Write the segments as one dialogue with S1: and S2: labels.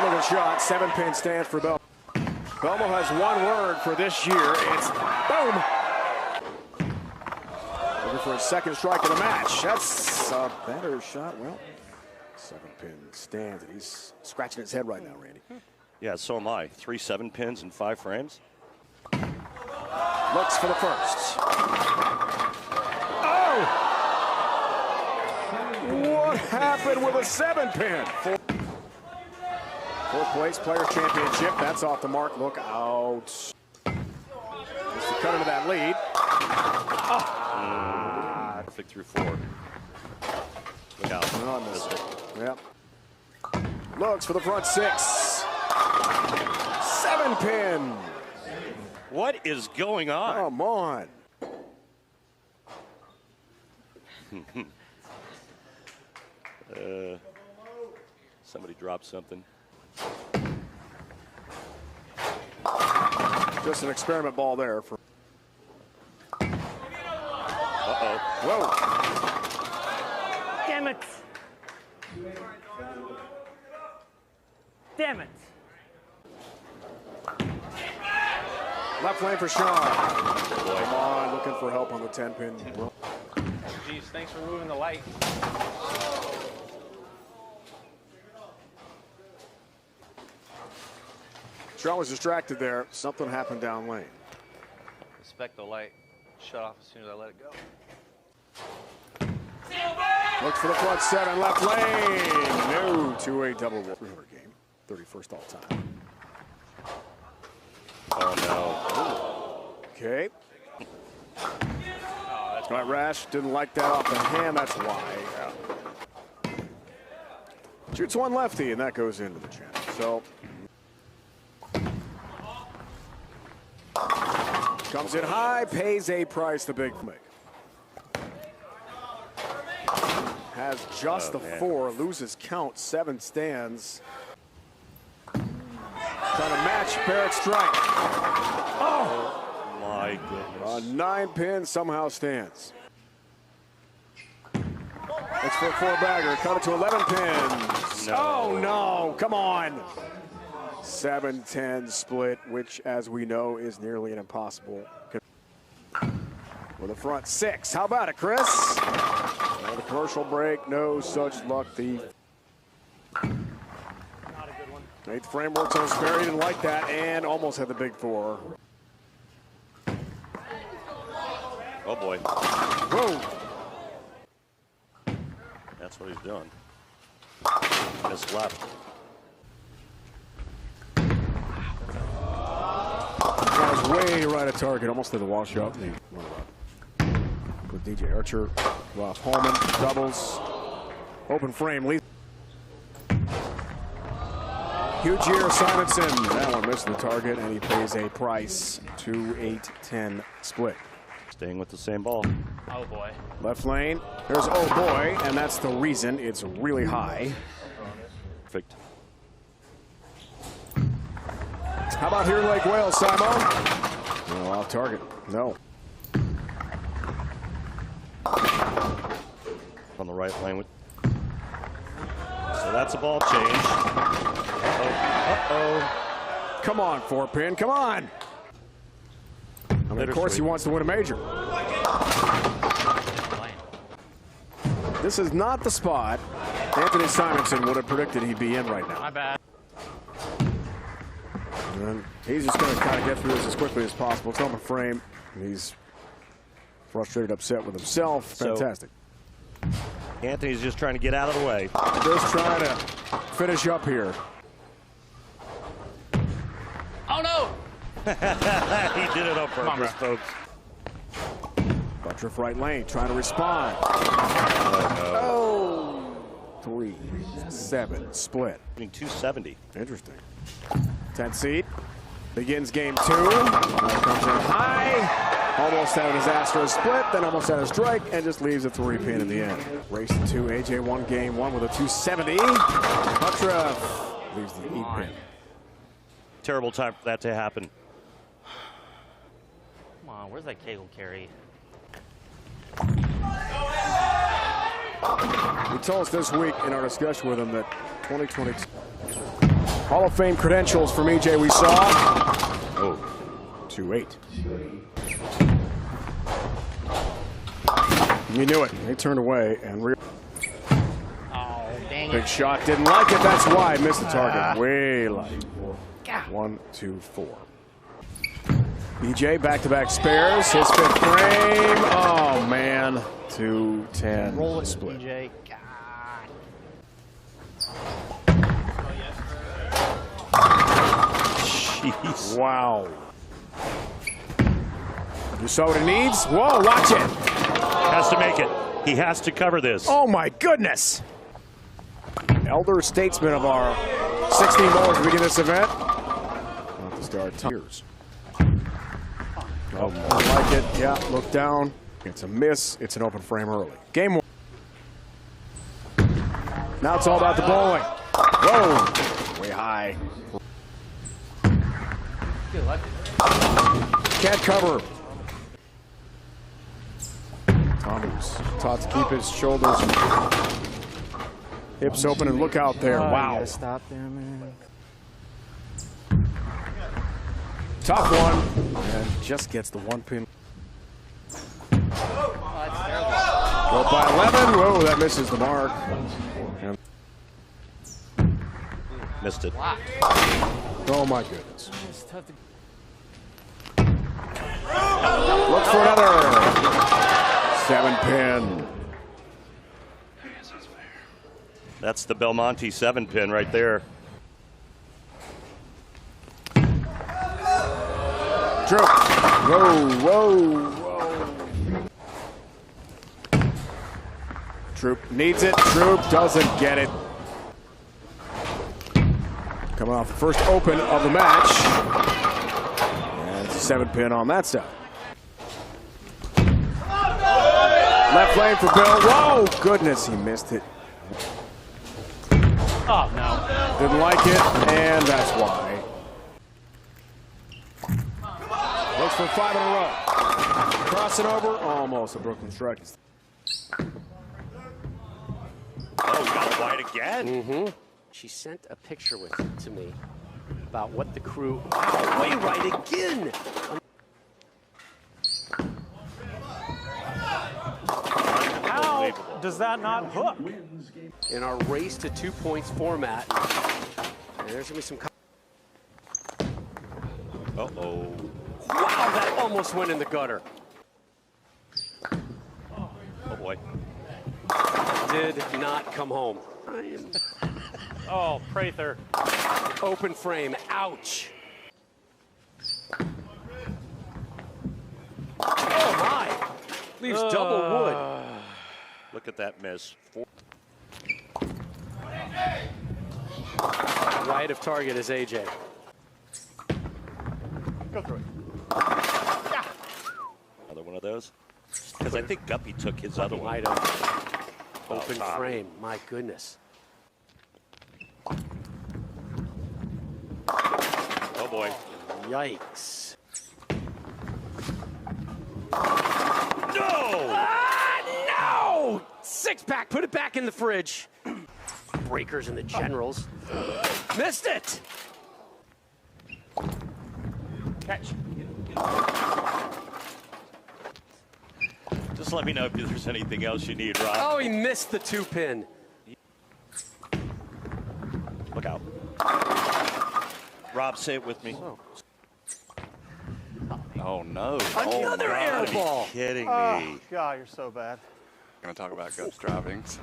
S1: Another shot, 7-pin stand for Belmo. Belmo has one word for this year. It's boom. Looking for a second strike of the match. That's a better shot. Well, 7-pin stands. He's scratching his head right now, Randy.
S2: Yeah, so am I. 3 7-pins in 5 frames.
S1: Looks for the first. Oh! What happened with a 7-pin? Fourth place Players Championship. That's off the mark. Look out. Just to cut into that lead. Oh.
S2: Perfect through 4. Look out.
S1: Oh, missed it. Yep. Looks for the front 6. 7-pin.
S2: What is going on?
S1: Come on.
S2: Somebody dropped something.
S1: Just an experiment ball there. For
S2: Uh-oh.
S1: Whoa.
S3: Damn it. Damn it.
S1: Left lane for Sean. Come on, looking for help on the 10-pin.
S4: Jeez, thanks for moving the light.
S1: Sean was distracted there. Something happened down lane.
S4: Respect the light. Shut off as soon as I let it go.
S1: Looks for the front 7, left lane. No, 2-8 double 300 game. 31st all time.
S2: Oh, no.
S1: Okay. All right, Rash didn't like that off the hand. That's why. Shoots one lefty, and that goes into the channel. So. Comes in high, pays a price, the big make. Has just the 4, loses count, 7 stands. Trying to match Barrett's strike. Oh!
S2: My goodness.
S1: 9-pin somehow stands. Looks for a 4-bagger, cut it to 11 pins.
S2: No.
S1: Oh no, come on. 7-10 split, which as we know is nearly an impossible. With a front 6, how about it, Chris? And a commercial break, no such luck. The
S3: Not a good one.
S1: 8th frame works on spare, he didn't like that, and almost had the big 4.
S2: Oh, boy.
S1: Whoa.
S2: That's what he's doing. Just left.
S1: That was way right at target, almost did the wash up. With DJ Archer, Ross Holman, doubles, open frame, lead. Huge year, Simonsen. That one missed the target, and he pays a price. 2-8-10 split.
S2: Staying with the same ball.
S3: Oh boy.
S1: Left lane, there's oh boy, and that's the reason it's really high.
S2: Perfect.
S1: How about here in Lake Wales, Simon? No, off target. No.
S2: On the right lane with. So that's a ball change. Uh-oh.
S1: Come on, 4-pin, come on. I mean, of course he wants to win a major. This is not the spot Anthony Simonsen would have predicted he'd be in right now.
S3: My bad.
S1: And he's just going to kind of get through this as quickly as possible. It's on the frame. He's frustrated, upset with himself. Fantastic.
S2: So, Anthony's just trying to get out of the way.
S1: Just trying to finish up here.
S3: Oh no!
S2: He did it on purpose, folks.
S1: Butturff right lane, trying to respond. Oh, 3-7 split.
S2: 270.
S1: Interesting. 10 seed. Begins game 2. Comes in high. Almost had a disastrous split, then almost had a strike, and just leaves a 3-pin in the end. Race to 2. AJ won game 1 with a 270. Butturff leaves the 8-pin.
S2: Terrible time for that to happen.
S3: Come on, where's that cable carry?
S1: He told us this week in our discussion with him that 2022 Hall of Fame credentials from EJ we saw. Oh, 2-8. You knew it. They turned away and
S3: Oh, dang
S1: big
S3: it.
S1: shot. Didn't like it. That's why. Missed the target. Way light. 1, 2, 4. EJ back-to-back spares. His fifth frame. Oh, man. 2-10.
S3: Roll it,
S1: split.
S3: DJ. God.
S2: Jeez.
S1: Wow. You saw what it needs? Whoa, watch it.
S2: Has to make it. He has to cover this.
S1: Oh, my goodness. Elder statesman of our 16 bowlers to begin this event. Not to start tears. Oh, I like it. Yeah, look down. It's a miss. It's an open frame early. Game 1. Now it's all about the bowling. Whoa. Way high. Can't cover. Tommy's taught to keep his shoulders and hips open and look out there. Wow.
S3: Stop there, man.
S1: Tough one. And just gets the 1 pin. Go by 11. Whoa, that misses the mark. And
S2: Missed it.
S1: oh my goodness. Look for another 7 pin.
S2: That's the Belmonte 7-pin right there.
S1: Troup. Whoa, whoa, whoa. Troup needs it. Troup doesn't get it. Coming off the first open of the match. And it's a 7 pin on that side. Left lane for Bill. Whoa, goodness, he missed it.
S3: Oh, no.
S1: Didn't like it, and that's why. Looks for 5 in a row. Crossing over, almost a Brooklyn strike.
S2: Oh, got it wide again.
S5: She sent a picture with it to me about what the crew. Wow, way right again.
S3: How does that not hook?
S5: In our race to 2 points format, and there's gonna be some.
S2: Uh-oh.
S5: Wow, that almost went in the gutter.
S2: Oh, boy.
S5: Did not come home.
S3: Oh, Prather.
S5: Open frame. Ouch. Oh my! Leaves double wood.
S2: Look at that miss.
S5: Right of target is AJ.
S3: Go through it.
S2: Another one of those. Because I think Guppy took his other one.
S5: Right of open frame. My goodness.
S2: Oh, boy.
S5: Yikes.
S2: No!
S5: No! 6-pack. Put it back in the fridge. Breakers and the generals. Missed it.
S3: Catch.
S2: Just let me know if there's anything else you need, Rob.
S5: Oh, he missed the 2-pin.
S2: Look out. Rob, say it with me. Oh, no.
S5: Another
S2: oh,
S5: air ball.
S2: Kidding
S3: Oh,
S2: me.
S3: God, you're so bad.
S6: Going to talk about ghost driving. So.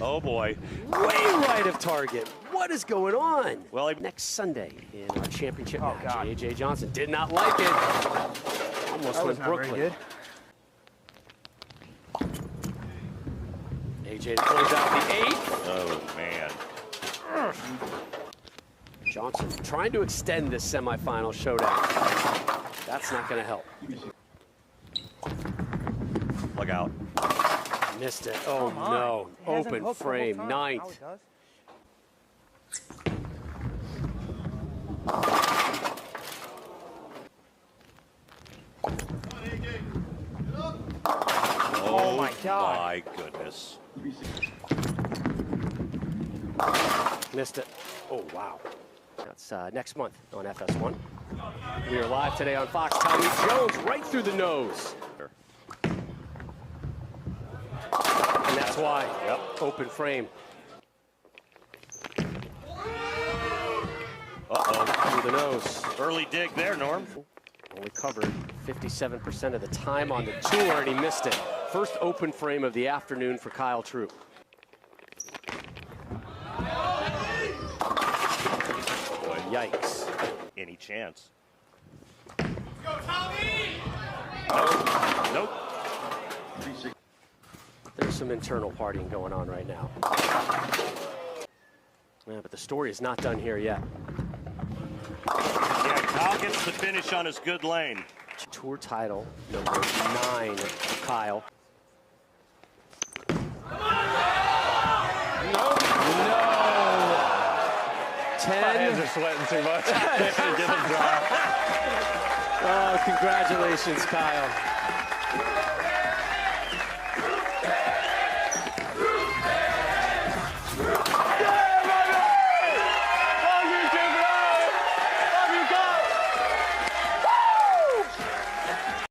S2: Oh, boy.
S5: Way right of target. What is going on?
S2: Well,
S5: Next Sunday in our championship match,
S3: God.
S5: A.J. Johnson did not like it. Almost
S3: That was
S5: went
S3: not
S5: Brooklyn.
S3: very good.
S5: A.J. to close out the 8th.
S2: Oh, man.
S5: Johnson trying to extend this semifinal showdown. That's not going to help.
S2: Look out.
S5: Missed it. Oh, no. Open frame, 9th.
S2: Oh,
S3: my God.
S2: My goodness.
S5: Missed it. Oh, wow. That's next month on FS1. We are live today on Fox. Tommy Jones right through the nose. And that's why. Yep. Open frame.
S2: Uh-oh.
S5: Through the nose.
S2: Early dig there, Norm.
S5: Only covered 57% of the time on the tour, and he missed it. First open frame of the afternoon for Kyle Troup.
S2: Boy,
S5: Yikes.
S2: any chance?
S3: Go, Tommy!
S2: Nope.
S5: There's some internal partying going on right now. Yeah, but the story is not done here yet.
S2: Yeah, Kyle gets the finish on his good lane.
S5: Tour title number 9 for Kyle. No. 10.
S3: My hands are sweating too much. Get him dry.
S5: Oh, congratulations, Kyle.